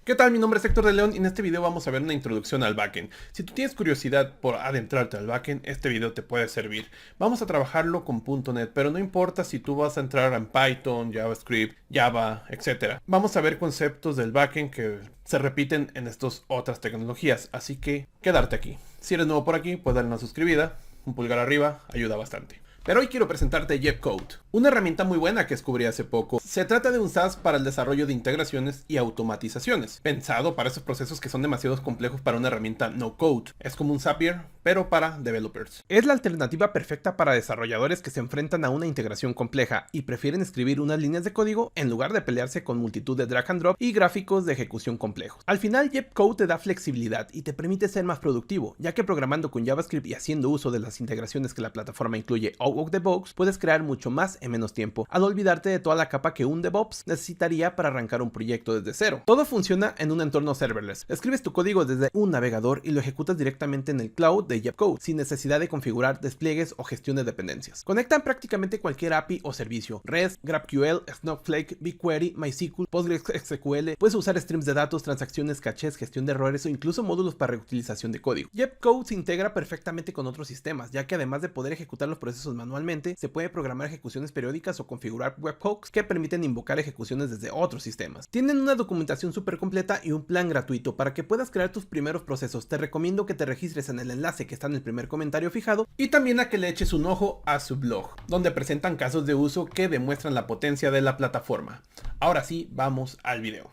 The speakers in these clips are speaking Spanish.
¿Qué tal? Mi nombre es Héctor de León y en este video vamos a ver una introducción al backend. Si tú tienes curiosidad por adentrarte al backend, este video te puede servir. Vamos a trabajarlo con .NET, pero no importa si tú vas a entrar en Python, JavaScript, Java, etc. Vamos a ver conceptos del backend que se repiten en estas otras tecnologías, así que quedarte aquí. Si eres nuevo por aquí, puedes darle una suscribida, un pulgar arriba, ayuda bastante. Pero hoy quiero presentarte Jepcode, una herramienta muy buena que descubrí hace poco. Se trata de un SaaS para el desarrollo de integraciones y automatizaciones, pensado para esos procesos que son demasiado complejos para una herramienta no code. Es como un Zapier, pero para developers. Es la alternativa perfecta para desarrolladores que se enfrentan a una integración compleja y prefieren escribir unas líneas de código en lugar de pelearse con multitud de drag and drop y gráficos de ejecución complejos. Al final, Jepcode te da flexibilidad y te permite ser más productivo, ya que programando con JavaScript y haciendo uso de las integraciones que la plataforma incluye out of the box, puedes crear mucho más en menos tiempo, al olvidarte de toda la capa que un DevOps necesitaría para arrancar un proyecto desde cero. Todo funciona en un entorno serverless. Escribes tu código desde un navegador y lo ejecutas directamente en el cloud de Jepcode, sin necesidad de configurar despliegues o gestión de dependencias. Conectan prácticamente cualquier API o servicio: REST, GraphQL, Snowflake, BigQuery, MySQL, PostgreSQL. Puedes usar streams de datos, transacciones, cachés, gestión de errores o incluso módulos para reutilización de código. Jepcode se integra perfectamente con otros sistemas, ya que además de poder ejecutar los procesos manualmente, se puede programar ejecuciones periódicas o configurar webhooks que permiten invocar ejecuciones desde otros sistemas. Tienen una documentación súper completa y un plan gratuito para que puedas crear tus primeros procesos. Te recomiendo que te registres en el enlace que está en el primer comentario fijado y también a que le eches un ojo a su blog, donde presentan casos de uso que demuestran la potencia de la plataforma. Ahora sí, vamos al video.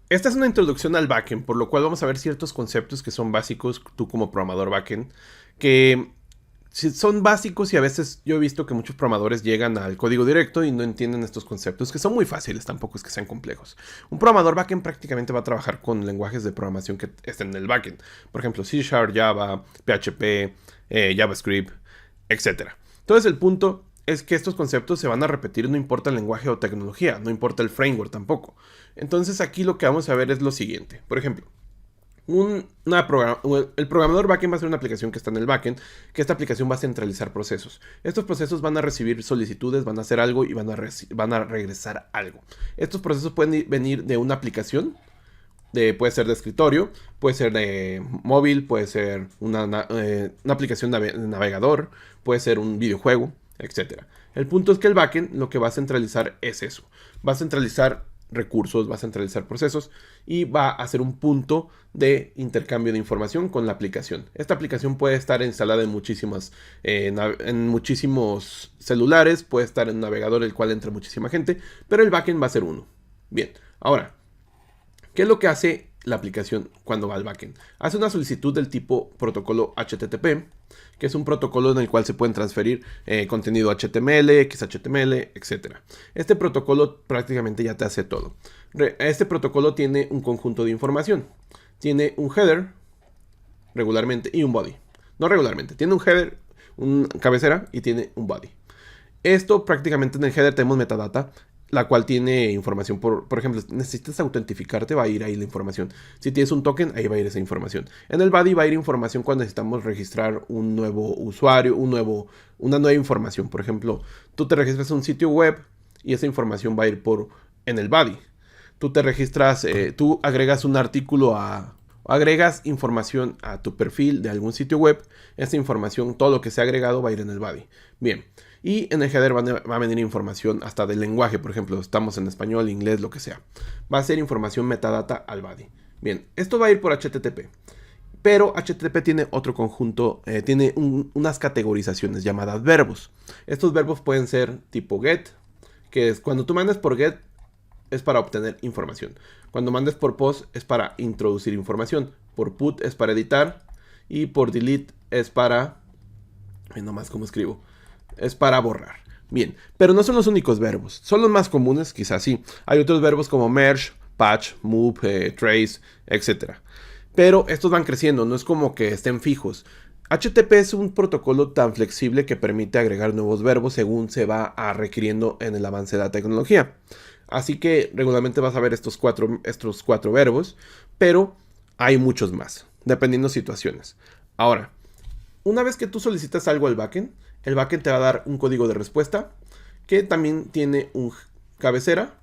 Esta es una introducción al backend, por lo cual vamos a ver ciertos conceptos que son básicos tú como programador backend, que son básicos y a veces yo he visto que muchos programadores llegan al código directo y no entienden estos conceptos, que son muy fáciles, tampoco es que sean complejos. Un programador backend prácticamente va a trabajar con lenguajes de programación que estén en el backend. Por ejemplo, C#, Java, PHP, JavaScript, etc. Entonces el punto es que estos conceptos se van a repetir, no importa el lenguaje o tecnología, no importa el framework tampoco. Entonces aquí lo que vamos a ver es lo siguiente. Por ejemplo, el programador backend va a ser una aplicación que está en el backend, que esta aplicación va a centralizar procesos. Estos procesos van a recibir solicitudes, van a hacer algo y van a regresar algo. Estos procesos pueden venir de una aplicación, puede ser de escritorio, puede ser de móvil, puede ser una aplicación de navegador, puede ser un videojuego, etc. El punto es que el backend lo que va a centralizar es eso. Va a centralizar recursos, va a centralizar procesos y va a hacer un punto de intercambio de información con la aplicación. Esta aplicación puede estar instalada en muchísimos celulares, puede estar en un navegador el cual entra muchísima gente, pero el backend va a ser uno. Bien, ahora, ¿qué es lo que hace la aplicación cuando va al backend? Hace una solicitud del tipo protocolo HTTP, que es un protocolo en el cual se pueden transferir contenido HTML, XHTML, etc. Este protocolo prácticamente ya te hace todo. Este protocolo tiene un conjunto de información. Tiene un header regularmente y un body. No regularmente, tiene un header, una cabecera y tiene un body. Esto prácticamente en el header tenemos metadata, la cual tiene información. Por ejemplo, necesitas autentificarte, va a ir ahí la información. Si tienes un token, ahí va a ir esa información. En el body va a ir información cuando necesitamos registrar un nuevo usuario, una nueva información. Por ejemplo, tú te registras en un sitio web y esa información va a ir en el body. Tú te registras, tú agregas un artículo agregas información a tu perfil de algún sitio web. Esa información, todo lo que se ha agregado va a ir en el body. Bien. Y en el header va a venir información hasta del lenguaje, por ejemplo, estamos en español, inglés, lo que sea. Va a ser información metadata al body. Bien, esto va a ir por HTTP. Pero HTTP tiene otro conjunto, tiene unas categorizaciones llamadas verbos. Estos verbos pueden ser tipo get, que es cuando tú mandes por get, es para obtener información. Cuando mandes por post, es para introducir información. Por put es para editar. Y por delete es para... nomás cómo escribo. Es para borrar. Bien, pero no son los únicos verbos. Son los más comunes, quizás sí. Hay otros verbos como merge, patch, move, trace, etc. Pero estos van creciendo, no es como que estén fijos. HTTP es un protocolo tan flexible que permite agregar nuevos verbos según se va requiriendo en el avance de la tecnología. Así que regularmente vas a ver estos cuatro verbos, pero hay muchos más, dependiendo de situaciones. Ahora, una vez que tú solicitas algo al backend, el backend te va a dar un código de respuesta que también tiene un cabecera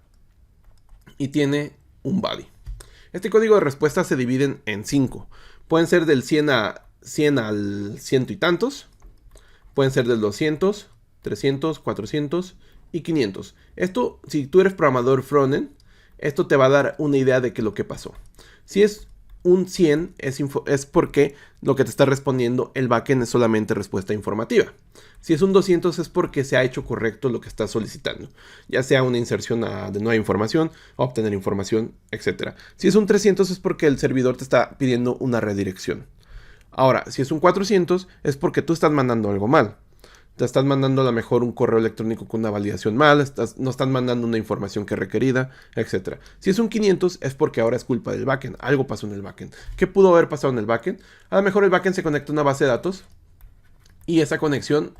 y tiene un body. Este código de respuesta se divide en 5. Pueden ser del 100 al 100 y tantos. Pueden ser del 200, 300, 400 y 500. Esto, si tú eres programador frontend, esto te va a dar una idea de qué es lo que pasó. Si es un 100 es porque lo que te está respondiendo el backend es solamente respuesta informativa. Si es un 200 es porque se ha hecho correcto lo que estás solicitando, ya sea una inserción de nueva información, obtener información, etc. Si es un 300 es porque el servidor te está pidiendo una redirección. Ahora, si es un 400 es porque tú estás mandando algo mal. Te estás mandando a lo mejor un correo electrónico con una validación mal, no estás mandando una información que es requerida, etc. Si es un 500 es porque ahora es culpa del backend, algo pasó en el backend. ¿Qué pudo haber pasado en el backend? A lo mejor el backend se conecta a una base de datos y esa conexión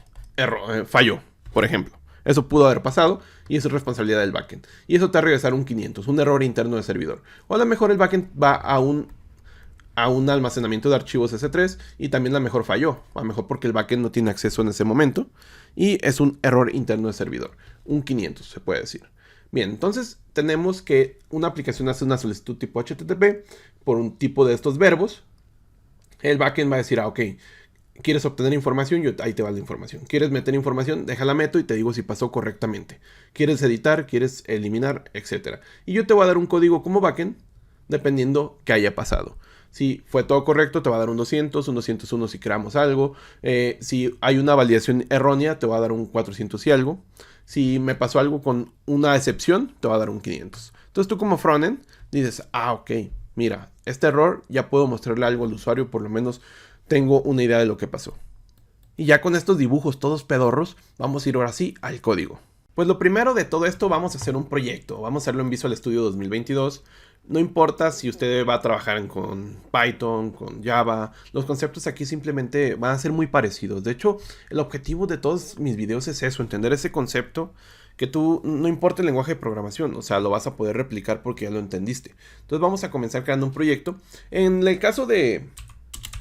falló, por ejemplo. Eso pudo haber pasado y eso es responsabilidad del backend. Y eso te va a regresar un 500, un error interno del servidor. O a lo mejor el backend va a un almacenamiento de archivos S3 y también a lo mejor falló, a lo mejor porque el backend no tiene acceso en ese momento y es un error interno del servidor, un 500 se puede decir. Bien, entonces tenemos que una aplicación hace una solicitud tipo HTTP por un tipo de estos verbos. El backend va a decir, ok, ¿quieres obtener información? Ahí te va la información. ¿Quieres meter información? Déjala meto y te digo si pasó correctamente. ¿Quieres editar? ¿Quieres eliminar? Etcétera. Y yo te voy a dar un código como backend dependiendo que haya pasado. Si fue todo correcto, te va a dar un 200, un 201 si creamos algo. Si hay una validación errónea, te va a dar un 400 y algo. Si me pasó algo con una excepción, te va a dar un 500. Entonces tú como frontend dices, ok, mira, este error ya puedo mostrarle algo al usuario, por lo menos tengo una idea de lo que pasó. Y ya con estos dibujos todos pedorros, vamos a ir ahora sí al código. Pues lo primero de todo esto, vamos a hacer un proyecto. Vamos a hacerlo en Visual Studio 2022. No importa si usted va a trabajar con Python, con Java. Los conceptos aquí simplemente van a ser muy parecidos. De hecho, el objetivo de todos mis videos es eso, entender ese concepto. Que tú, no importa el lenguaje de programación, o sea, lo vas a poder replicar porque ya lo entendiste. Entonces vamos a comenzar creando un proyecto. En el caso de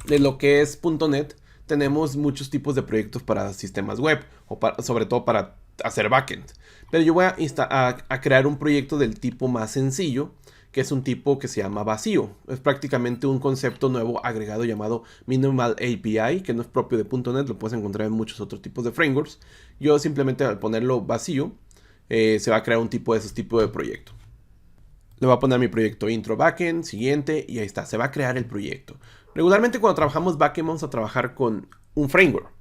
lo que es .NET, tenemos muchos tipos de proyectos para sistemas web, o sobre todo para hacer backend. Pero yo voy a crear un proyecto del tipo más sencillo, que es un tipo que se llama vacío. Es prácticamente un concepto nuevo agregado llamado Minimal API, que no es propio de .NET, lo puedes encontrar en muchos otros tipos de frameworks. Yo simplemente al ponerlo vacío, se va a crear un tipo de esos tipos de proyecto. Le voy a poner mi proyecto intro backend, siguiente, y ahí está, se va a crear el proyecto. Regularmente cuando trabajamos backend vamos a trabajar con un framework.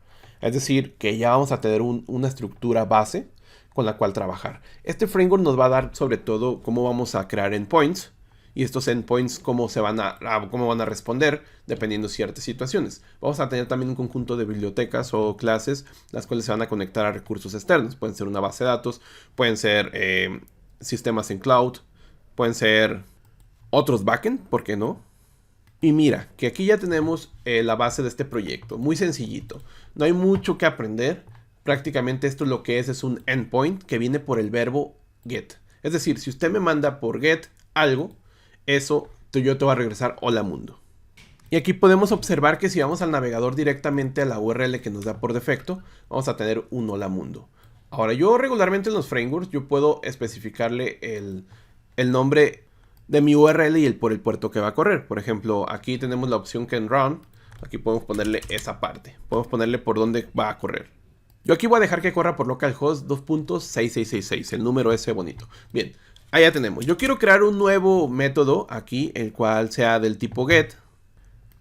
Es decir, que ya vamos a tener una estructura base con la cual trabajar. Este framework nos va a dar sobre todo cómo vamos a crear endpoints. Y estos endpoints cómo van a responder dependiendo de ciertas situaciones. Vamos a tener también un conjunto de bibliotecas o clases las cuales se van a conectar a recursos externos. Pueden ser una base de datos, pueden ser sistemas en cloud, pueden ser otros backend, ¿por qué no? Y mira, que aquí ya tenemos la base de este proyecto, muy sencillito. No hay mucho que aprender, prácticamente esto lo que es un endpoint que viene por el verbo get. Es decir, si usted me manda por get algo, eso yo te voy a regresar hola mundo. Y aquí podemos observar que si vamos al navegador directamente a la URL que nos da por defecto, vamos a tener un hola mundo. Ahora yo regularmente en los frameworks yo puedo especificarle el nombre de mi URL y por el puerto que va a correr. Por ejemplo, aquí tenemos la opción que en run, aquí podemos ponerle esa parte. Podemos ponerle por dónde va a correr. Yo aquí voy a dejar que corra por localhost 2.6666, el número ese bonito. Bien, ahí ya tenemos. Yo quiero crear un nuevo método aquí, el cual sea del tipo get.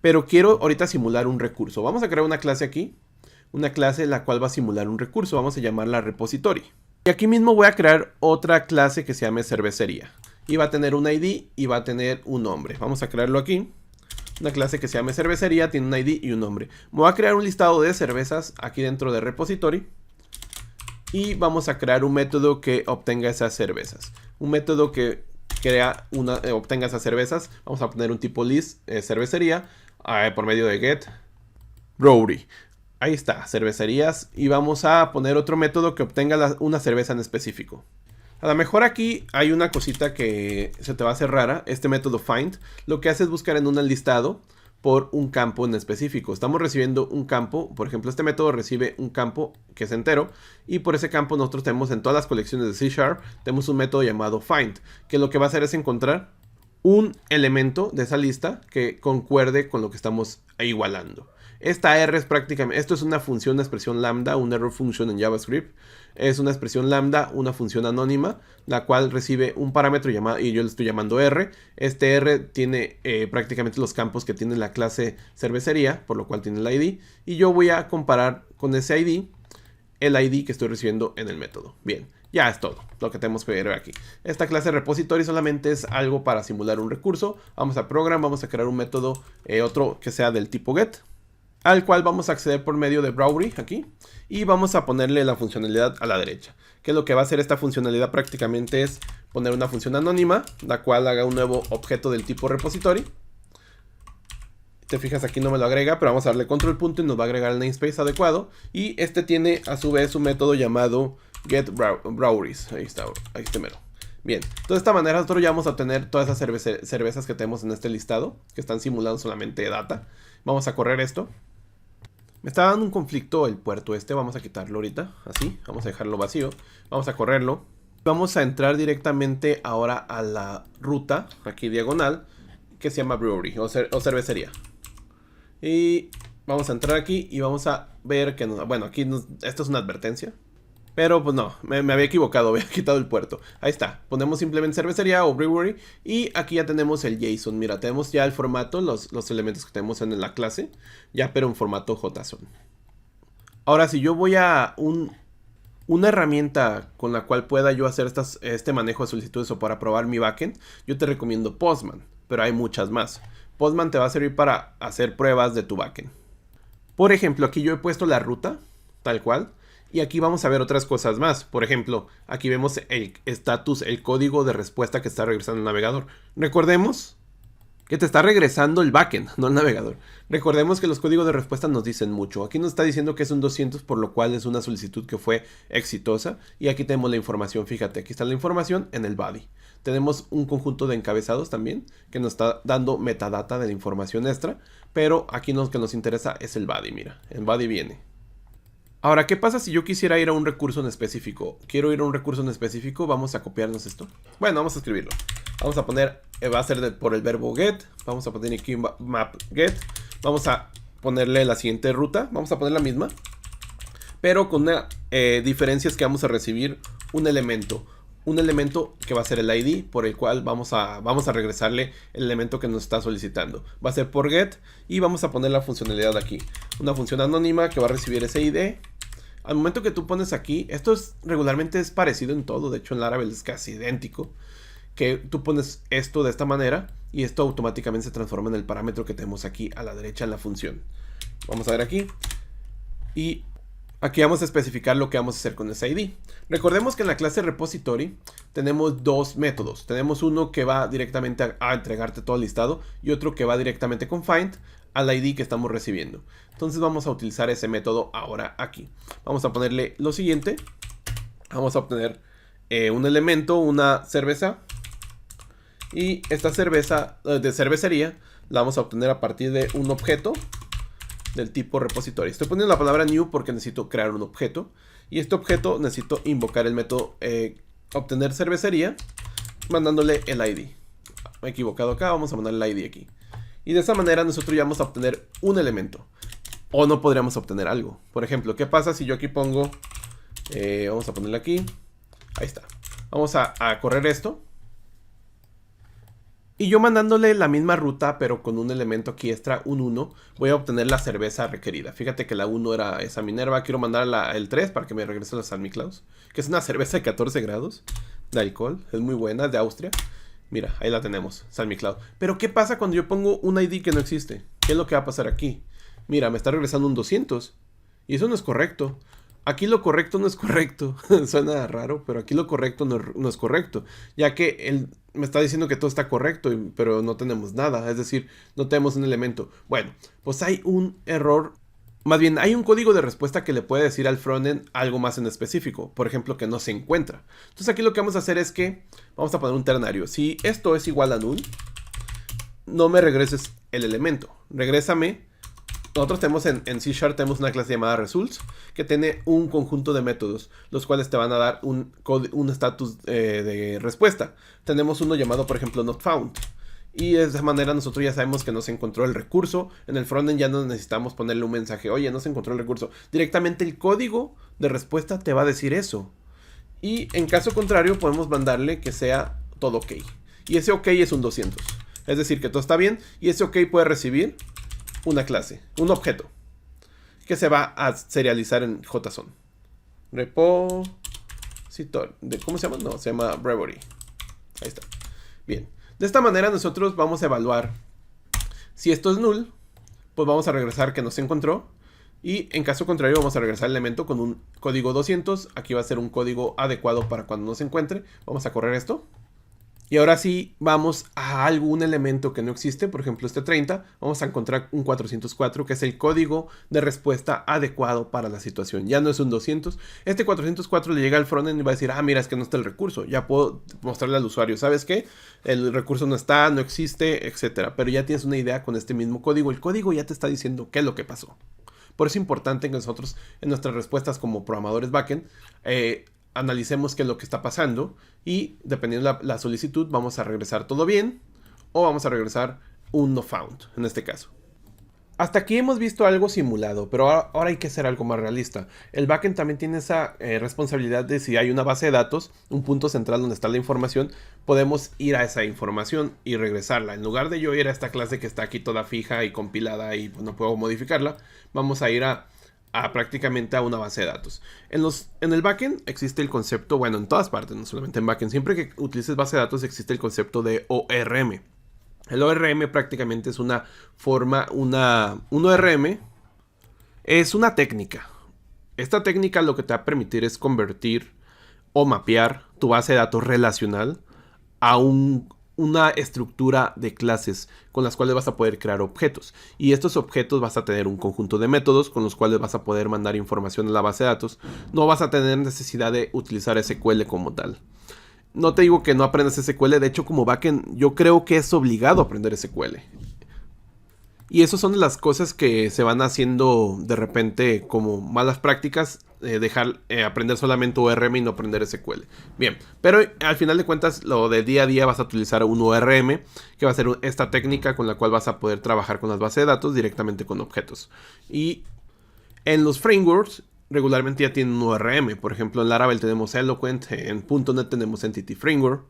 Pero quiero ahorita simular un recurso. Vamos a crear una clase aquí. Una clase la cual va a simular un recurso. Vamos a llamarla repository. Y aquí mismo voy a crear otra clase que se llame cervecería. Y va a tener un ID y va a tener un nombre. Vamos a crearlo aquí. Una clase que se llame cervecería, tiene un ID y un nombre. Me voy a crear un listado de cervezas aquí dentro de repository. Y vamos a crear un método que obtenga esas cervezas. Un método que obtenga esas cervezas. Vamos a poner un tipo list cervecería por medio de get brewery. Ahí está, cervecerías. Y vamos a poner otro método que obtenga una cerveza en específico. A lo mejor aquí hay una cosita que se te va a hacer rara. Este método find lo que hace es buscar en un listado por un campo en específico. Estamos recibiendo un campo, por ejemplo este método recibe un campo que es entero. Y por ese campo nosotros tenemos en todas las colecciones de C# tenemos un método llamado find, que lo que va a hacer es encontrar un elemento de esa lista que concuerde con lo que estamos igualando. Esta R es prácticamente, esto es una función, una expresión lambda, un error function en JavaScript. Es una expresión lambda, una función anónima, la cual recibe un parámetro llamado, y yo le estoy llamando R. Este R tiene prácticamente los campos que tiene la clase cervecería, por lo cual tiene el ID. Y yo voy a comparar con ese ID, el ID que estoy recibiendo en el método. Bien, ya es todo lo que tenemos que ver aquí. Esta clase repository solamente es algo para simular un recurso. Vamos a program, vamos a crear un método, otro que sea del tipo get, al cual vamos a acceder por medio de Bowery aquí, y vamos a ponerle la funcionalidad a la derecha. Que lo que va a hacer esta funcionalidad prácticamente es poner una función anónima, la cual haga un nuevo objeto del tipo repository. Te fijas, aquí no me lo agrega, pero vamos a darle control punto y nos va a agregar el namespace adecuado. Y este tiene a su vez un método llamado getBreweries. Ahí está mero. Bien, de esta manera nosotros ya vamos a obtener todas esas cervezas que tenemos en este listado, que están simulando solamente data. Vamos a correr esto. Me está dando un conflicto el puerto este, vamos a quitarlo ahorita, así, vamos a dejarlo vacío, vamos a correrlo. Vamos a entrar directamente ahora a la ruta, aquí diagonal, que se llama brewery o cervecería. Y vamos a entrar aquí y vamos a ver que, bueno, aquí esto es una advertencia. Pero pues no, me había equivocado, había quitado el puerto. Ahí está, ponemos simplemente cervecería o brewery. Y aquí ya tenemos el JSON. Mira, tenemos ya el formato, los elementos que tenemos en la clase. Ya, pero en formato JSON. Ahora, si yo voy a una herramienta con la cual pueda yo hacer este manejo de solicitudes o para probar mi backend, yo te recomiendo Postman. Pero hay muchas más. Postman te va a servir para hacer pruebas de tu backend. Por ejemplo, aquí yo he puesto la ruta, tal cual. Y aquí vamos a ver otras cosas más. Por ejemplo, aquí vemos el status, el código de respuesta que está regresando el navegador. Recordemos que te está regresando el backend, no el navegador. Recordemos que los códigos de respuesta nos dicen mucho. Aquí nos está diciendo que es un 200, por lo cual es una solicitud que fue exitosa. Y aquí tenemos la información, fíjate, aquí está la información en el body. Tenemos un conjunto de encabezados también, que nos está dando metadata de la información extra. Pero aquí lo que nos interesa es el body, mira, el body viene. Ahora, ¿qué pasa si yo quisiera ir a un recurso en específico? Quiero ir a un recurso en específico, vamos a copiarnos esto. Bueno, vamos a escribirlo. Vamos a poner, va a ser por el verbo get. Vamos a poner aquí map get. Vamos a ponerle la siguiente ruta. Vamos a poner la misma. Pero con una diferencia es que vamos a recibir un elemento. Un elemento que va a ser el ID, por el cual vamos a regresarle el elemento que nos está solicitando. Va a ser por get y vamos a poner la funcionalidad aquí. Una función anónima que va a recibir ese ID. Al momento que tú pones aquí, esto regularmente es parecido en todo, de hecho en Laravel es casi idéntico, que tú pones esto de esta manera y esto automáticamente se transforma en el parámetro que tenemos aquí a la derecha en la función. Vamos a ver aquí y aquí vamos a especificar lo que vamos a hacer con ese ID. Recordemos que en la clase repository tenemos dos métodos. Tenemos uno que va directamente a entregarte todo el listado y otro que va directamente con find al ID que estamos recibiendo. Entonces vamos a utilizar ese método ahora aquí. Vamos a ponerle lo siguiente. Vamos a obtener un elemento, una cerveza. Y esta cerveza de cervecería la vamos a obtener a partir de un objeto del tipo repository. Estoy poniendo la palabra new porque necesito crear un objeto. Y este objeto necesito invocar el método obtener cervecería, mandándole el ID. Me he equivocado acá, vamos a mandar el ID aquí. Y de esa manera nosotros ya vamos a obtener un elemento. O no podríamos obtener algo. Por ejemplo, ¿qué pasa si yo aquí pongo... vamos a ponerle aquí. Ahí está. Vamos a correr esto. Y yo mandándole la misma ruta, pero con un elemento aquí extra, un 1, voy a obtener la cerveza requerida. Fíjate que la 1 era esa Minerva. Quiero mandar el 3 para que me regrese la San Miklaus. Que es una cerveza de 14 grados de alcohol. Es muy buena, es de Austria. Mira, ahí la tenemos, San Miklaus. Pero ¿qué pasa cuando yo pongo un ID que no existe? ¿Qué es lo que va a pasar aquí? Mira, me está regresando un 200. Y eso no es correcto. Aquí lo correcto no es correcto. Suena raro, pero aquí lo correcto no es correcto. Ya que él me está diciendo que todo está correcto, pero no tenemos nada. Es decir, no tenemos un elemento. Bueno, pues hay un error. Más bien, hay un código de respuesta que le puede decir al frontend algo más en específico. Por ejemplo, que no se encuentra. Entonces aquí lo que vamos a hacer es que vamos a poner un ternario. Si esto es igual a null, no me regreses el elemento. Regrésame. Nosotros tenemos en C# tenemos una clase llamada results que tiene un conjunto de métodos, los cuales te van a dar un estatus de respuesta. Tenemos uno llamado, por ejemplo, not found. Y de esa manera nosotros ya sabemos que no se encontró el recurso. En el frontend ya no necesitamos ponerle un mensaje, oye, no se encontró el recurso. Directamente el código de respuesta te va a decir eso. Y en caso contrario podemos mandarle que sea todo ok. Y ese ok es un 200. Es decir, que todo está bien. Y ese ok puede recibir una clase, un objeto, que se va a serializar en JSON. Repository. ¿Cómo se llama? No, se llama Brewery. Ahí está. Bien. De esta manera nosotros vamos a evaluar si esto es null, pues vamos a regresar que no se encontró. Y en caso contrario vamos a regresar el elemento con un código 200. Aquí va a ser un código adecuado para cuando no se encuentre. Vamos a correr esto. Y ahora sí vamos a algún elemento que no existe, por ejemplo este 30, vamos a encontrar un 404 que es el código de respuesta adecuado para la situación. Ya no es un 200, este 404 le llega al frontend y va a decir, ah mira, es que no está el recurso, ya puedo mostrarle al usuario, ¿sabes qué? El recurso no está, no existe, etcétera. Pero ya tienes una idea con este mismo código, el código ya te está diciendo qué es lo que pasó. Por eso es importante que nosotros en nuestras respuestas como programadores backend analicemos qué es lo que está pasando y dependiendo de la solicitud vamos a regresar todo bien o vamos a regresar un no found en este caso. Hasta aquí hemos visto algo simulado, pero ahora hay que hacer algo más realista. El backend también tiene esa responsabilidad de si hay una base de datos, un punto central donde está la información, podemos ir a esa información y regresarla. En lugar de yo ir a esta clase que está aquí toda fija y compilada y pues, no puedo modificarla, vamos a ir a prácticamente a una base de datos. En el backend existe el concepto, bueno, en todas partes, no solamente en backend, siempre que utilices base de datos existe el concepto de ORM. El ORM prácticamente es una forma, un ORM es una técnica. Esta técnica lo que te va a permitir es convertir o mapear tu base de datos relacional a una estructura de clases con las cuales vas a poder crear objetos. Y estos objetos vas a tener un conjunto de métodos con los cuales vas a poder mandar información a la base de datos. No vas a tener necesidad de utilizar SQL como tal. No te digo que no aprendas SQL, de hecho como backend yo creo que es obligado aprender SQL. Y eso son de las cosas que se van haciendo de repente como malas prácticas, dejar aprender solamente ORM y no aprender SQL. Bien, pero al final de cuentas lo de día a día vas a utilizar un ORM, que va a ser esta técnica con la cual vas a poder trabajar con las bases de datos directamente con objetos. Y en los frameworks regularmente ya tienen un ORM. Por ejemplo, en Laravel tenemos Eloquent, en .NET tenemos Entity Framework.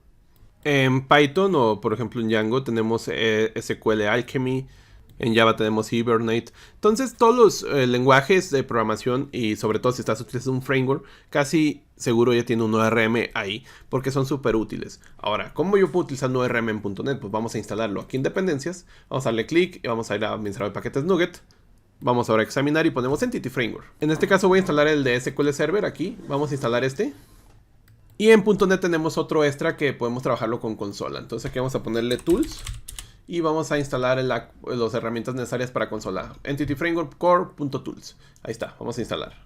En Python o por ejemplo en Django tenemos SQL Alchemy. En Java tenemos Hibernate. Entonces todos los lenguajes de programación y sobre todo si estás utilizando un framework, casi seguro ya tiene un ORM ahí porque son súper útiles. Ahora, ¿cómo yo puedo utilizar un ORM en .NET? Pues vamos a instalarlo aquí en dependencias. Vamos a darle clic y vamos a ir a administrador de paquetes NuGet. Vamos ahora a examinar y ponemos Entity Framework. En este caso voy a instalar el de SQL Server aquí. Vamos a instalar este. Y en .NET tenemos otro extra que podemos trabajarlo con consola. Entonces aquí vamos a ponerle Tools. Y vamos a instalar las herramientas necesarias para consola. Entity Framework Core.tools. Ahí está, vamos a instalar.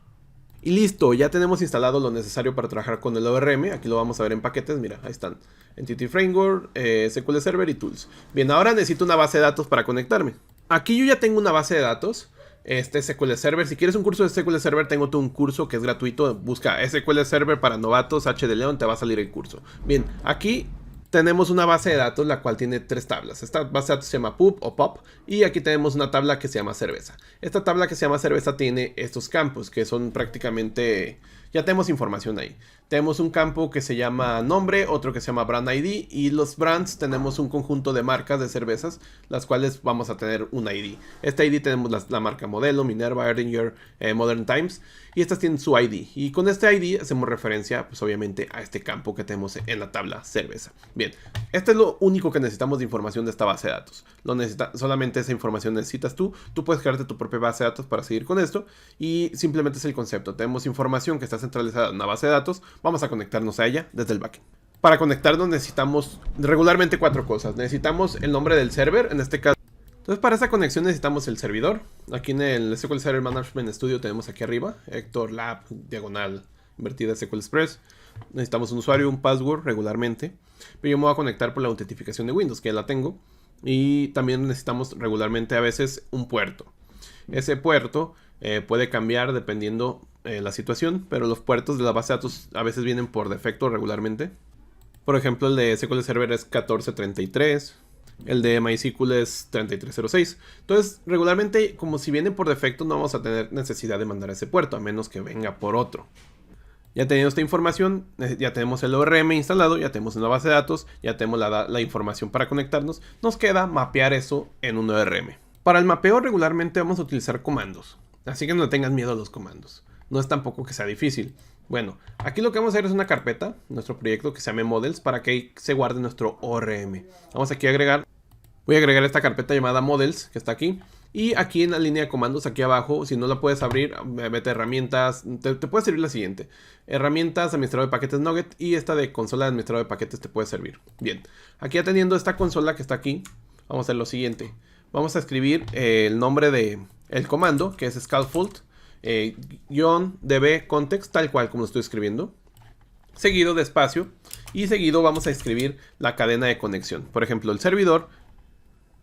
Y listo, ya tenemos instalado lo necesario para trabajar con el ORM. Aquí lo vamos a ver en paquetes, mira, ahí están. Entity Framework, SQL Server y Tools. Bien, ahora necesito una base de datos para conectarme. Aquí yo ya tengo una base de datos. Este SQL Server, si quieres un curso de SQL Server, tengo todo un curso que es gratuito. Busca SQL Server para novatos, H de León, te va a salir el curso. Bien, aquí tenemos una base de datos la cual tiene 3 tablas. Esta base de datos se llama pub o pop y aquí tenemos una tabla que se llama cerveza. Esta tabla que se llama cerveza tiene estos campos que son prácticamente... Ya tenemos información ahí. Tenemos un campo que se llama nombre, otro que se llama brand ID y los brands tenemos un conjunto de marcas de cervezas, las cuales vamos a tener un ID. Este ID tenemos la marca Modelo, Minerva, Erdinger, Modern Times y estas tienen su ID. Y con este ID hacemos referencia pues obviamente a este campo que tenemos en la tabla cerveza. Bien, este es lo único que necesitamos de información de esta base de datos. Solamente esa información necesitas tú. Tú puedes crearte tu propia base de datos para seguir con esto y simplemente es el concepto. Tenemos información que está centralizada en una base de datos. Vamos a conectarnos a ella desde el backend. Para conectarnos necesitamos regularmente 4 cosas. Necesitamos el nombre del server, en este caso. Entonces para esa conexión necesitamos el servidor. Aquí en el SQL Server Management Studio tenemos aquí arriba Hector Lab, diagonal, invertida SQL Express. Necesitamos un usuario, un password regularmente. Pero yo me voy a conectar por la autentificación de Windows, que ya la tengo. Y también necesitamos regularmente a veces un puerto. Ese puerto puede cambiar dependiendo la situación, pero los puertos de la base de datos a veces vienen por defecto regularmente. Por ejemplo, el de SQL Server es 1433. El de MySQL es 3306. Entonces, regularmente, como si viene por defecto, no vamos a tener necesidad de mandar a ese puerto, a menos que venga por otro. Ya teniendo esta información, ya tenemos el ORM instalado, ya tenemos una base de datos, ya tenemos la información para conectarnos. Nos queda mapear eso en un ORM. Para el mapeo regularmente vamos a utilizar comandos. Así que no tengas miedo a los comandos. No es tampoco que sea difícil. Bueno, aquí lo que vamos a hacer es una carpeta, nuestro proyecto que se llame Models, para que ahí se guarde nuestro ORM. Vamos aquí a agregar, voy a agregar esta carpeta llamada Models, que está aquí. Y aquí en la línea de comandos, aquí abajo, si no la puedes abrir, vete a herramientas, te puede servir la siguiente. Herramientas, administrador de paquetes Nugget, y esta de consola de administrador de paquetes te puede servir. Bien, aquí ya teniendo esta consola que está aquí, vamos a hacer lo siguiente. Vamos a escribir el nombre del comando, que es scaffold, -db context, tal cual como lo estoy escribiendo. Seguido de espacio, y seguido vamos a escribir la cadena de conexión. Por ejemplo, el servidor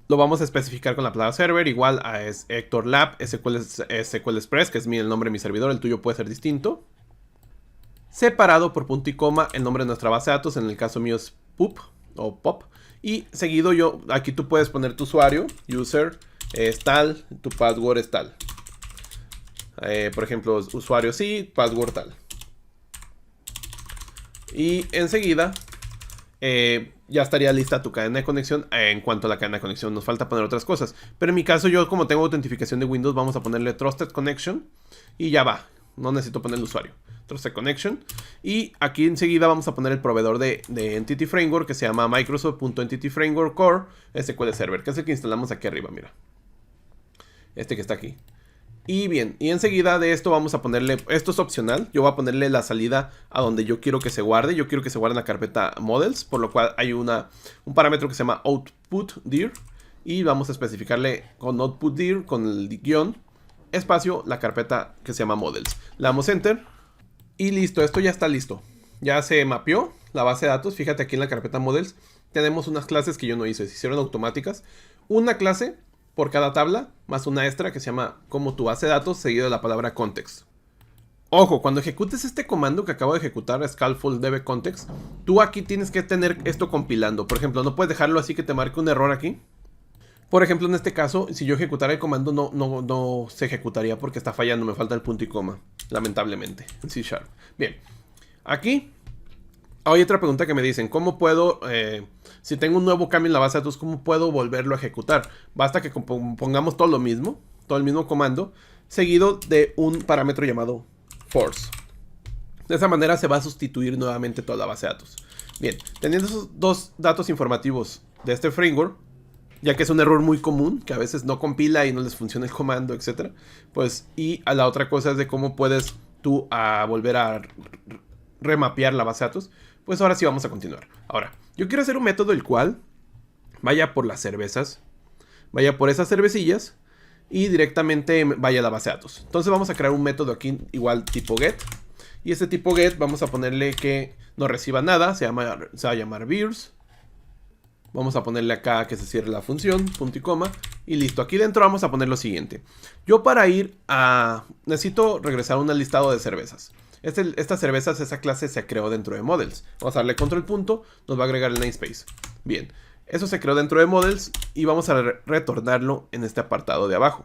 lo vamos a especificar con la palabra server, igual a Hector Lab, SQL Express, que es el nombre de mi servidor, el tuyo puede ser distinto. Separado por punto y coma el nombre de nuestra base de datos, en el caso mío es PUP o POP. Y seguido aquí tú puedes poner tu usuario, user es tal, tu password es tal. Por ejemplo, usuario sí, password tal. Y enseguida ya estaría lista tu cadena de conexión. En cuanto a la cadena de conexión nos falta poner otras cosas, pero en mi caso yo, como tengo autentificación de Windows, vamos a ponerle Trusted Connection y ya va, no necesito poner el usuario. Trusted Connection, y aquí enseguida vamos a poner el proveedor de Entity Framework, que se llama Microsoft.Entity Framework Core SQL Server, que es el que instalamos aquí arriba, mira, este que está aquí. Y bien, y enseguida de esto vamos a ponerle, esto es opcional, yo voy a ponerle la salida a donde yo quiero que se guarde. Yo quiero que se guarde en la carpeta Models, por lo cual hay un parámetro que se llama OutputDir, y vamos a especificarle con OutputDir, con el guión, espacio, la carpeta que se llama Models. Le damos Enter, y listo, esto ya está listo. Ya se mapeó la base de datos. Fíjate aquí en la carpeta Models, tenemos unas clases que yo no hice, se hicieron automáticas. Una clase por cada tabla, más una extra que se llama como tu base de datos, seguido de la palabra context. Ojo, cuando ejecutes este comando que acabo de ejecutar, scaffold db context, tú aquí tienes que tener esto compilando. Por ejemplo, no puedes dejarlo así que te marque un error aquí. Por ejemplo, en este caso, si yo ejecutara el comando, no se ejecutaría porque está fallando, me falta el punto y coma, lamentablemente, en C#. Bien, aquí hay otra pregunta que me dicen, ¿cómo puedo, si tengo un nuevo cambio en la base de datos, cómo puedo volverlo a ejecutar? Basta que pongamos todo el mismo comando, seguido de un parámetro llamado force. De esa manera se va a sustituir nuevamente toda la base de datos. Bien, teniendo esos dos datos informativos de este framework, ya que es un error muy común, que a veces no compila y no les funciona el comando, etc. Pues, y a la otra cosa es de cómo puedes tú volver a remapear la base de datos. Pues ahora sí vamos a continuar. Ahora, yo quiero hacer un método el cual vaya por las cervezas, vaya por esas cervecillas y directamente vaya a la base de datos. Entonces vamos a crear un método aquí igual tipo get. Y este tipo get vamos a ponerle que no reciba nada, se va a llamar beers. Vamos a ponerle acá que se cierre la función, punto y coma, y listo. Aquí dentro vamos a poner lo siguiente. Yo para ir necesito regresar a un listado de cervezas. Esta cervezas, esa clase se creó dentro de Models. Vamos a darle control punto, nos va a agregar el namespace. Bien, eso se creó dentro de Models y vamos a retornarlo en este apartado de abajo.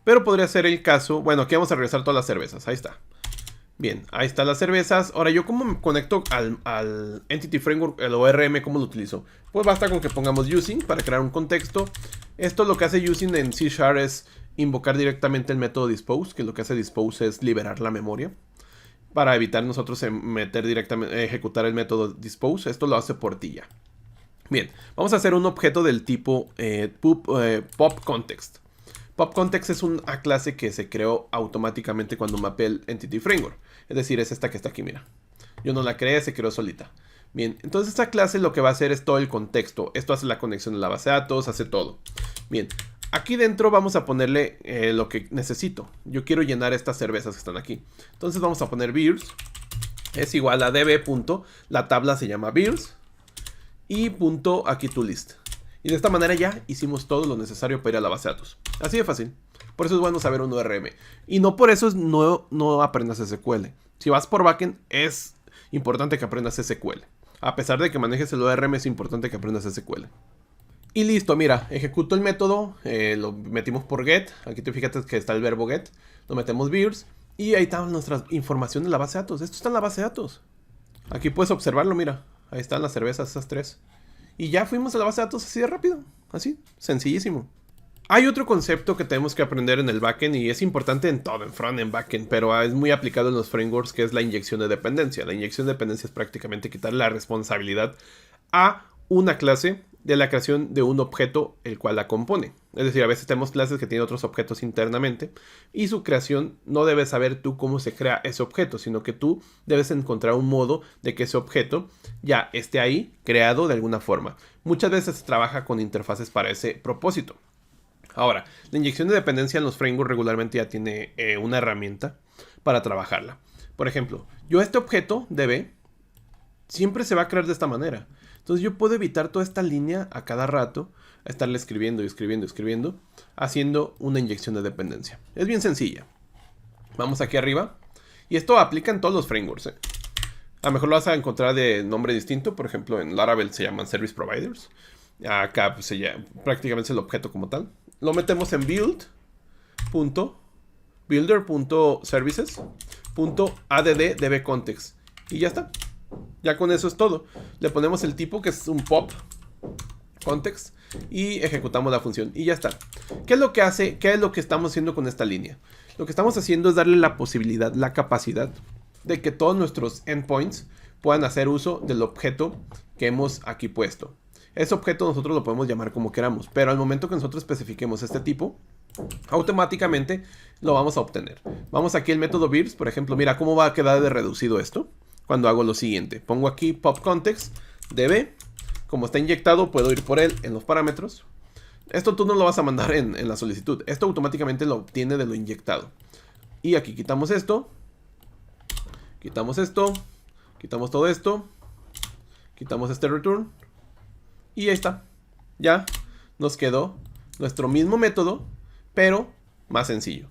Pero podría ser el caso, bueno, aquí vamos a regresar todas las cervezas, ahí está. Bien, ahí están las cervezas. Ahora, ¿yo cómo me conecto al Entity Framework, el ORM, cómo lo utilizo? Pues basta con que pongamos using para crear un contexto. Esto lo que hace using en C# es invocar directamente el método dispose, que lo que hace dispose es liberar la memoria, para evitar nosotros ejecutar el método dispose. Esto lo hace por ti ya. Bien, vamos a hacer un objeto del tipo pop context. Pop context es una clase que se creó automáticamente cuando mapeé el Entity Framework. Es decir, es esta que está aquí, mira. Yo no la creé, se creó solita. Bien, entonces esta clase lo que va a hacer es todo el contexto. Esto hace la conexión de la base de datos, hace todo. Bien, aquí dentro vamos a ponerle lo que necesito. Yo quiero llenar estas cervezas que están aquí. Entonces vamos a poner beers. Es igual a db punto. La tabla se llama beers. Y punto aquí to list. Y de esta manera ya hicimos todo lo necesario para ir a la base de datos. Así de fácil. Por eso es bueno saber un ORM. Y no por eso no aprendas SQL. Si vas por backend, es importante que aprendas SQL. A pesar de que manejes el ORM, es importante que aprendas SQL. Y listo, mira, ejecuto el método, lo metimos por get, aquí te fíjate que está el verbo get, lo metemos beers y ahí está nuestra información de la base de datos. Esto está en la base de datos. Aquí puedes observarlo, mira, ahí están las cervezas, esas tres. Y ya fuimos a la base de datos así de rápido, así, sencillísimo. Hay otro concepto que tenemos que aprender en el backend y es importante en todo, en front, en backend, pero es muy aplicado en los frameworks, que es la inyección de dependencia. La inyección de dependencia es prácticamente quitar la responsabilidad a una clase de la creación de un objeto el cual la compone. Es decir, a veces tenemos clases que tienen otros objetos internamente y su creación no debes saber tú cómo se crea ese objeto, sino que tú debes encontrar un modo de que ese objeto ya esté ahí creado de alguna forma. Muchas veces se trabaja con interfaces para ese propósito. Ahora, la inyección de dependencia en los frameworks regularmente ya tiene una herramienta para trabajarla. Por ejemplo, yo este objeto DB siempre se va a crear de esta manera. Entonces yo puedo evitar toda esta línea a cada rato, a estarle escribiendo y escribiendo y escribiendo, haciendo una inyección de dependencia. Es bien sencilla. Vamos aquí arriba. Y esto aplica en todos los frameworks. A lo mejor lo vas a encontrar de nombre distinto. Por ejemplo, en Laravel se llaman Service Providers. Acá pues, prácticamente es el objeto como tal. Lo metemos en build.builder.services.add y ya está. Ya con eso es todo. Le ponemos el tipo que es un pop context y ejecutamos la función y ya está. ¿Qué es lo que hace? ¿Qué es lo que estamos haciendo con esta línea? Lo que estamos haciendo es darle la posibilidad, la capacidad de que todos nuestros endpoints puedan hacer uso del objeto que hemos aquí puesto. Ese objeto nosotros lo podemos llamar como queramos, pero al momento que nosotros especifiquemos este tipo, automáticamente lo vamos a obtener. Vamos aquí al método beers, por ejemplo, mira cómo va a quedar de reducido esto cuando hago lo siguiente. Pongo aquí pop context db, como está inyectado puedo ir por él en los parámetros. Esto tú no lo vas a mandar en la solicitud, esto automáticamente lo obtiene de lo inyectado. Y aquí quitamos esto, quitamos todo esto, quitamos este return. Y ahí está. Ya nos quedó nuestro mismo método, pero más sencillo.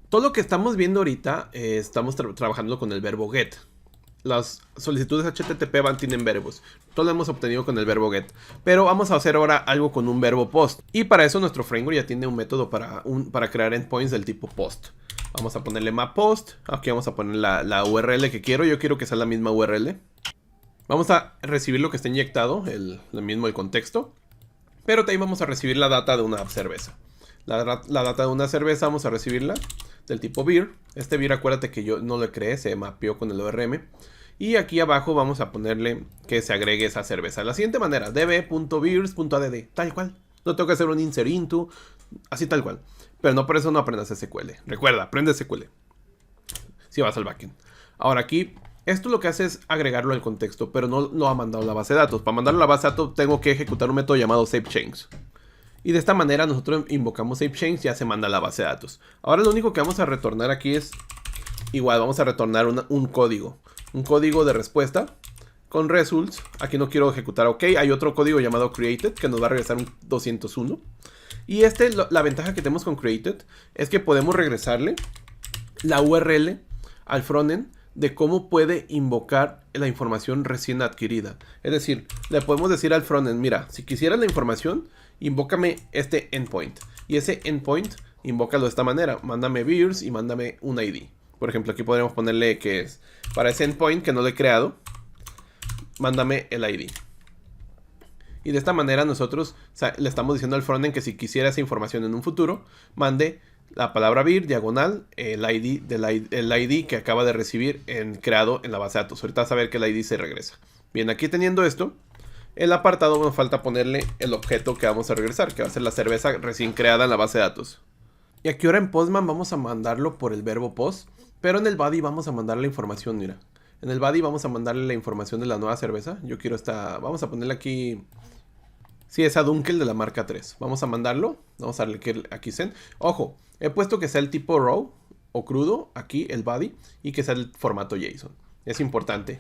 Todo lo que estamos viendo ahorita, estamos trabajando con el verbo get. Las solicitudes HTTP tienen verbos. Todo lo hemos obtenido con el verbo get. Pero vamos a hacer ahora algo con un verbo post. Y para eso nuestro framework ya tiene un método para crear endpoints del tipo post. Vamos a ponerle map post. Aquí vamos a poner la URL que quiero. Yo quiero que sea la misma URL. Vamos a recibir lo que está inyectado, el contexto. Pero también vamos a recibir la data de una cerveza. La data de una cerveza vamos a recibirla del tipo beer. Este beer, acuérdate que yo no lo creé, se mapeó con el ORM. Y aquí abajo vamos a ponerle que se agregue esa cerveza. De la siguiente manera, db.beers.add, tal cual. No tengo que hacer un insert into, así tal cual. Pero no por eso no aprendas SQL. Recuerda, aprende SQL si vas al backend. Ahora aquí, esto lo que hace es agregarlo al contexto, pero no lo ha mandado a la base de datos. Para mandarlo a la base de datos tengo que ejecutar un método llamado saveChange. Y de esta manera nosotros invocamos saveChange y ya se manda a la base de datos. Ahora lo único que vamos a retornar aquí es, igual vamos a retornar un código. Un código de respuesta con results. Aquí no quiero ejecutar OK. Hay otro código llamado created que nos va a regresar un 201. Y la ventaja que tenemos con created es que podemos regresarle la URL al frontend de cómo puede invocar la información recién adquirida. Es decir, le podemos decir al frontend, mira, si quisieras la información, invócame este endpoint. Y ese endpoint, invócalo de esta manera. Mándame beers y mándame un ID. Por ejemplo, aquí podríamos ponerle que es para ese endpoint que no lo he creado, mándame el ID. Y de esta manera nosotros le estamos diciendo al frontend que si quisiera esa información en un futuro, mande la palabra beer, diagonal, el ID que acaba de recibir creado en la base de datos. Ahorita vas a ver que el ID se regresa. Bien, aquí teniendo esto, el apartado nos falta ponerle el objeto que vamos a regresar, que va a ser la cerveza recién creada en la base de datos. Y aquí ahora en Postman vamos a mandarlo por el verbo post, pero en el body vamos a mandar la información, mira. En el body vamos a mandarle la información de la nueva cerveza. Yo quiero vamos a ponerle aquí, sí, esa Dunkel de la marca 3. Vamos a mandarlo, vamos a darle aquí send. Ojo, he puesto que sea el tipo raw o crudo, aquí el body, y que sea el formato JSON. Es importante.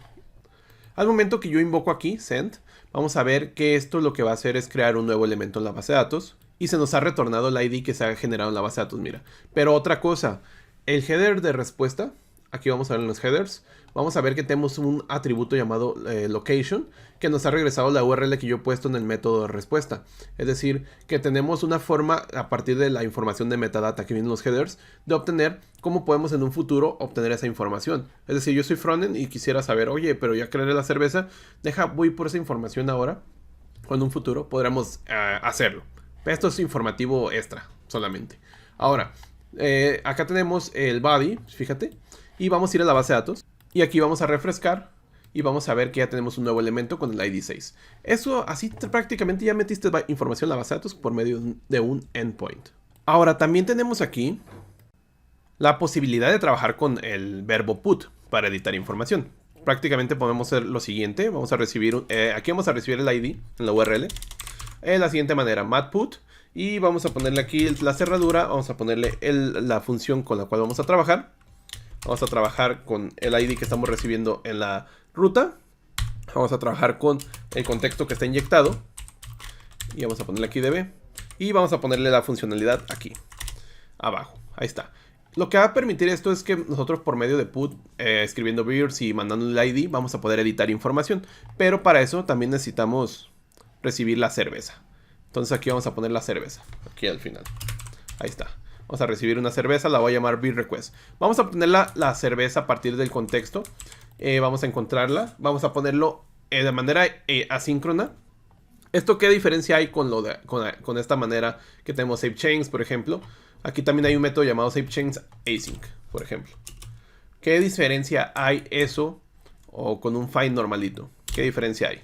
Al momento que yo invoco aquí, send, vamos a ver que esto lo que va a hacer es crear un nuevo elemento en la base de datos. Y se nos ha retornado el ID que se ha generado en la base de datos, mira. Pero otra cosa, el header de respuesta, aquí vamos a ver en los headers, vamos a ver que tenemos un atributo llamado location, que nos ha regresado la URL que yo he puesto en el método de respuesta. Es decir, que tenemos una forma, a partir de la información de metadata que viene en los headers, de obtener cómo podemos en un futuro obtener esa información. Es decir, yo soy frontend y quisiera saber, oye, pero ya creé la cerveza, voy por esa información ahora, o en un futuro podremos hacerlo. Esto es informativo extra solamente. Ahora, acá tenemos el body, fíjate, y vamos a ir a la base de datos. Y aquí vamos a refrescar y vamos a ver que ya tenemos un nuevo elemento con el ID 6. Eso, así prácticamente ya metiste información en la base de datos por medio de un endpoint. Ahora, también tenemos aquí la posibilidad de trabajar con el verbo put para editar información. Prácticamente podemos hacer lo siguiente. Vamos a recibir, aquí vamos a recibir el ID en la URL. De la siguiente manera, matput. Y vamos a ponerle aquí la cerradura. Vamos a ponerle la función con la cual vamos a trabajar. Vamos a trabajar con el ID que estamos recibiendo en la ruta. Vamos a trabajar con el contexto que está inyectado. Y vamos a ponerle aquí db. Y vamos a ponerle la funcionalidad aquí, abajo. Ahí está. Lo que va a permitir esto es que nosotros por medio de put, escribiendo beers y mandando el ID, vamos a poder editar información. Pero para eso también necesitamos recibir la cerveza. Entonces aquí vamos a poner la cerveza, aquí al final. Ahí está. Vamos a recibir una cerveza, la voy a llamar beer request. Vamos a obtener la cerveza a partir del contexto. Vamos a encontrarla. Vamos a ponerlo de manera asíncrona. ¿Esto qué diferencia hay con esta manera que tenemos SaveChains, por ejemplo? Aquí también hay un método llamado SaveChains Async, por ejemplo. ¿Qué diferencia hay eso o con un find normalito? ¿Qué diferencia hay?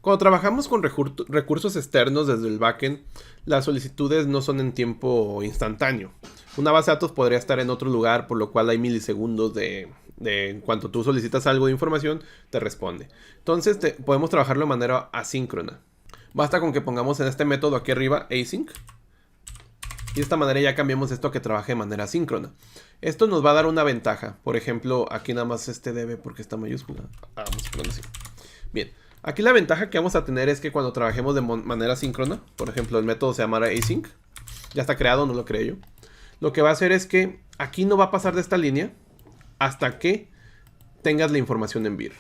Cuando trabajamos con recursos externos desde el backend, las solicitudes no son en tiempo instantáneo. Una base de datos podría estar en otro lugar, por lo cual hay milisegundos de en cuanto tú solicitas algo de información, te responde. Entonces podemos trabajarlo de manera asíncrona. Basta con que pongamos en este método aquí arriba async. Y de esta manera ya cambiamos esto a que trabaje de manera asíncrona. Esto nos va a dar una ventaja. Por ejemplo, aquí nada más debe porque está mayúscula. Vamos a ponerlo así. Bien. Aquí la ventaja que vamos a tener es que cuando trabajemos de manera síncrona, por ejemplo el método se llamará async, ya está creado, no lo creé yo. Lo que va a hacer es que aquí no va a pasar de esta línea hasta que tengas la información en beer.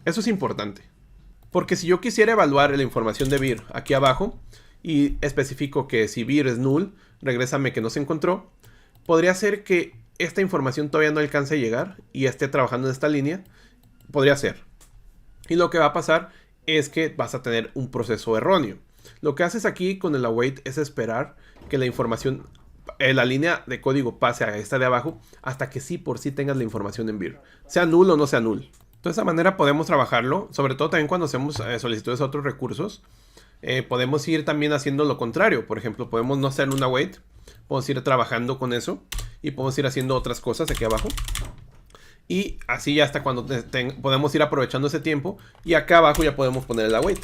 Eso es importante, porque si yo quisiera evaluar la información de beer aquí abajo y especifico que si beer es null, regrésame que no se encontró, podría ser que esta información todavía no alcance a llegar y esté trabajando en esta línea. Podría ser. Y lo que va a pasar es que vas a tener un proceso erróneo. Lo que haces aquí con el await es esperar que la información, la línea de código pase a esta de abajo hasta que sí por sí tengas la información en beer. Sea null o no sea null. De esa manera podemos trabajarlo, sobre todo también cuando hacemos solicitudes a otros recursos. Podemos ir también haciendo lo contrario. Por ejemplo, podemos no hacer un await. Podemos ir trabajando con eso y podemos ir haciendo otras cosas aquí abajo. Y así ya hasta cuando podemos ir aprovechando ese tiempo. Y acá abajo ya podemos poner el await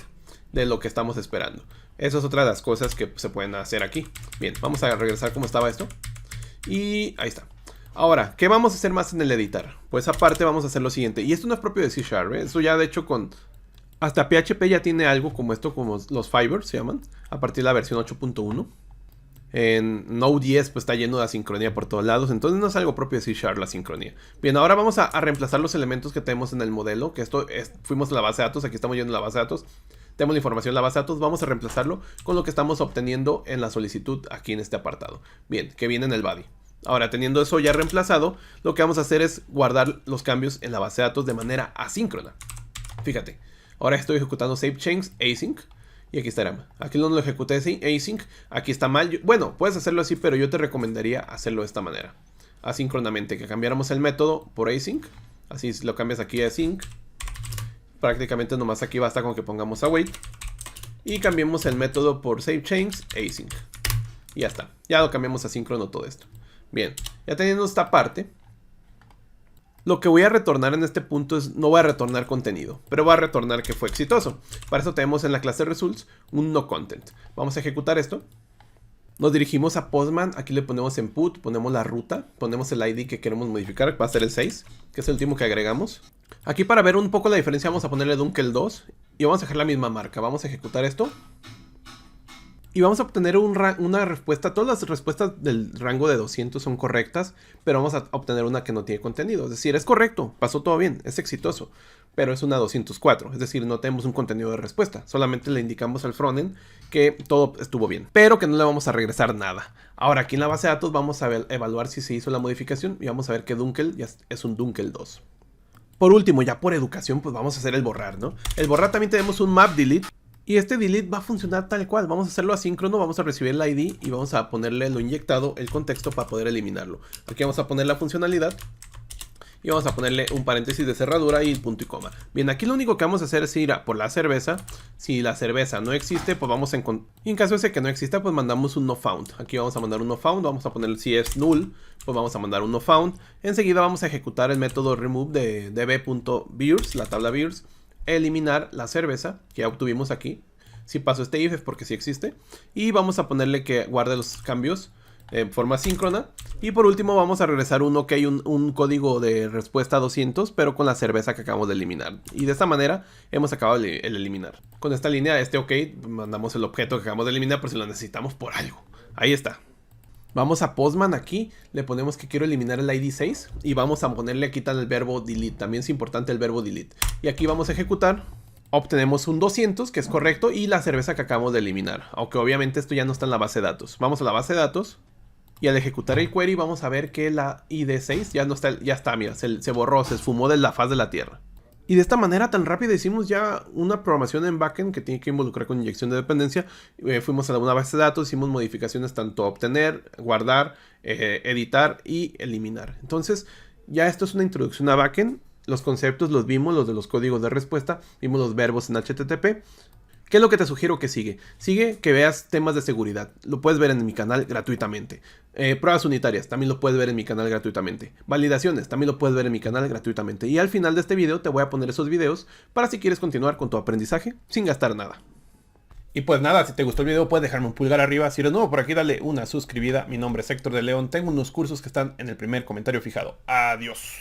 de lo que estamos esperando. Eso es otra de las cosas que se pueden hacer aquí. Bien, vamos a regresar como estaba esto. Y ahí está. Ahora, ¿qué vamos a hacer más en el editar? Pues aparte vamos a hacer lo siguiente. Y esto no es propio de C#, ¿eh? Esto ya de hecho con... Hasta PHP ya tiene algo como esto, como los fibers se llaman. A partir de la versión 8.1. En Node.js pues está lleno de asincronía por todos lados. Entonces no es algo propio de C# la sincronía. Bien, ahora vamos a reemplazar los elementos que tenemos en el modelo. Que esto fuimos a la base de datos. Aquí estamos yendo a la base de datos. Tenemos la información en la base de datos. Vamos a reemplazarlo con lo que estamos obteniendo en la solicitud aquí en este apartado. Bien, que viene en el body. Ahora, teniendo eso ya reemplazado, lo que vamos a hacer es guardar los cambios en la base de datos de manera asíncrona. Fíjate, ahora estoy ejecutando SaveChains Async. Y aquí estará. Aquí no lo ejecuté async. Aquí está mal. Bueno, puedes hacerlo así, pero yo te recomendaría hacerlo de esta manera. Asíncronamente. Que cambiáramos el método por async. Así lo cambias aquí a async. Prácticamente nomás aquí basta con que pongamos await. Y cambiemos el método por SaveChains Async. Y ya está. Ya lo cambiamos a asíncrono todo esto. Bien. Ya teniendo esta parte. Lo que voy a retornar en este punto es, no voy a retornar contenido, pero voy a retornar que fue exitoso. Para eso tenemos en la clase results un noContent. Vamos a ejecutar esto. Nos dirigimos a Postman, aquí le ponemos en put, ponemos la ruta, ponemos el ID que queremos modificar, va a ser el 6, que es el último que agregamos. Aquí para ver un poco la diferencia vamos a ponerle Dunkel 2 y vamos a dejar la misma marca. Vamos a ejecutar esto. Y vamos a obtener una respuesta. Todas las respuestas del rango de 200 son correctas, pero vamos a obtener una que no tiene contenido. Es decir, es correcto, pasó todo bien, es exitoso, pero es una 204. Es decir, no tenemos un contenido de respuesta. Solamente le indicamos al frontend que todo estuvo bien, pero que no le vamos a regresar nada. Ahora, aquí en la base de datos vamos a evaluar si se hizo la modificación y vamos a ver que Dunkel ya es un Dunkel 2. Por último, ya por educación, pues vamos a hacer el borrar, ¿no? El borrar también tenemos un map delete. Y este delete va a funcionar tal cual. Vamos a hacerlo asíncrono, vamos a recibir el ID y vamos a ponerle lo inyectado, el contexto, para poder eliminarlo. Aquí vamos a poner la funcionalidad y vamos a ponerle un paréntesis de cerradura y punto y coma. Bien, aquí lo único que vamos a hacer es ir a por la cerveza. Si la cerveza no existe, pues vamos a encontrar. Y en caso de que no exista, pues mandamos un no found. Aquí vamos a mandar un no found, vamos a poner si es null, pues vamos a mandar un no found. Enseguida vamos a ejecutar el método remove de db.beers, la tabla beers. Eliminar la cerveza que ya obtuvimos aquí. Si paso este if es porque sí existe. Y vamos a ponerle que guarde los cambios en forma síncrona. Y por último vamos a regresar un código de respuesta 200, pero con la cerveza que acabamos de eliminar. Y de esta manera hemos acabado el eliminar. Con esta línea, OK, mandamos el objeto que acabamos de eliminar por si lo necesitamos por algo. Ahí está. Vamos a Postman aquí, le ponemos que quiero eliminar el ID 6 y vamos a ponerle aquí el verbo delete. También es importante el verbo delete. Y aquí vamos a ejecutar. Obtenemos un 200, que es correcto, y la cerveza que acabamos de eliminar. Aunque obviamente esto ya no está en la base de datos. Vamos a la base de datos. Y al ejecutar el query vamos a ver que la ID 6 ya no está, ya está, mira, se borró, se esfumó de la faz de la tierra. Y de esta manera tan rápida hicimos ya una programación en backend que tiene que involucrar con inyección de dependencia. Fuimos a una base de datos, hicimos modificaciones tanto a obtener, guardar, editar y eliminar. Entonces ya esto es una introducción a backend. Los conceptos los vimos, los de los códigos de respuesta, vimos los verbos en HTTP. ¿Qué es lo que te sugiero que sigue? Sigue que veas temas de seguridad. Lo puedes ver en mi canal gratuitamente. Pruebas unitarias, también lo puedes ver en mi canal gratuitamente. Validaciones, también lo puedes ver en mi canal gratuitamente. Y al final de este video te voy a poner esos videos para si quieres continuar con tu aprendizaje sin gastar nada. Y pues nada, si te gustó el video puedes dejarme un pulgar arriba. Si eres nuevo por aquí, dale una suscribida. Mi nombre es Héctor de León. Tengo unos cursos que están en el primer comentario fijado. Adiós.